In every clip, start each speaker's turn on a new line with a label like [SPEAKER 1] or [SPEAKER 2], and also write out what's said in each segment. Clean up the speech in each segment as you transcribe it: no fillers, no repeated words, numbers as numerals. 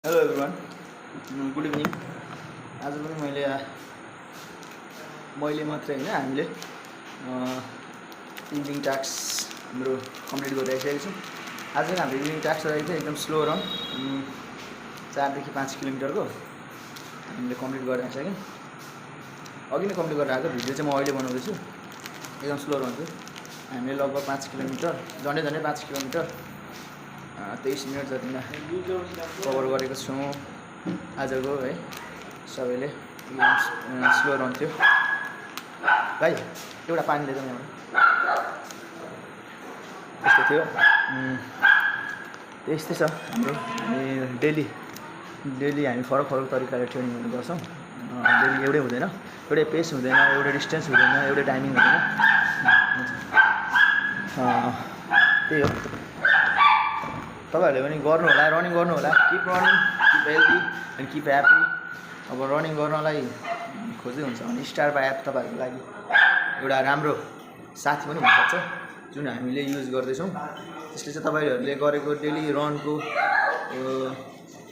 [SPEAKER 1] Hello everyone, good evening. आज पनि मैले मात्रै होइन, हामीले इभिनिङ टास्क हाम्रो कम्प्लिट गरिसकेको छौँ। आज पनि हाम्रो इभिनिङ टास्क रहेको थियो एकदम स्लो रन, 4 देखि 5 किलोमिटरको हामीले कम्प्लिट गरिसक्यौँ। अघि नै कम्प्लिट गरेर आएको भिडियो चाहिँ म अहिले बनाउँदैछु। एकदम स्लो रन थियो। हामीले लगभग 5 किलोमिटर, झन्डै 5 किलोमिटर 23 मिनट जतिमा कभर गरेको छौँ आजको है। सबैले एकदम स्लो रन थियो। भाइ एउटा पानी ल्याइदिउँ यहाँ, यस्तो थियो। त्यस्तै छ हाम्रो डेली हामी फरक तरिकाले ट्रेनिङहरू गर्छौँ। डेली एउटै हुँदैन, एउटै पेस हुँदैन, एउटै डिस्टेन्स हुँदैन, एउटै टाइमिङ हुँदैन। त्यही हो, तपाईँहरूले पनि गर्नु होला, रनिङ गर्नु होला। Keep running, keep healthy and keep happy. अब रनिङ गर्नलाई खोज्दै हुन्छ भने स्टारबा एप तपाईँहरूको लागि एउटा राम्रो साथी पनि हुनसक्छ, जुन हामीले युज गर्दैछौँ। त्यसले चाहिँ तपाईँहरूले गरेको डेली रनको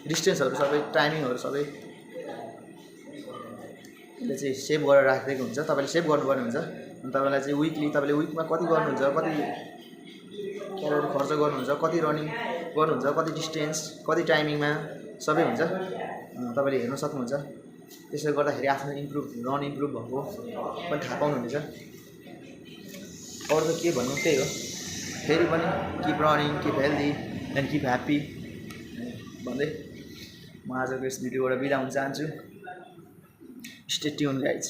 [SPEAKER 1] डिस्टेन्सहरू सबै, टाइमिङहरू सबै यसले चाहिँ सेभ गरेर राखिदिएको हुन्छ। तपाईँले सेभ गर्नुपर्ने हुन्छ। अनि तपाईँलाई चाहिँ तपाईँले विकमा कति गर्नुहुन्छ, कति क्यालोरी खर्च गर्नुहुन्छ, कति रनिङ गर्नुहुन्छ, कति डिस्टेन्स, कति टाइमिङमा सबै हुन्छ। तपाईँले हेर्न सक्नुहुन्छ। त्यसले गर्दाखेरि आफ्नो रन इम्प्रुभ भएको पनि थाहा पाउनुहुनेछ। अरू त के भन्नु, त्यही हो। फेरि पनि keep running, keep healthy and keep happy भन्दै म आजको यस भिडियोबाट बिदा हुन चाहन्छु। Stay tune guys.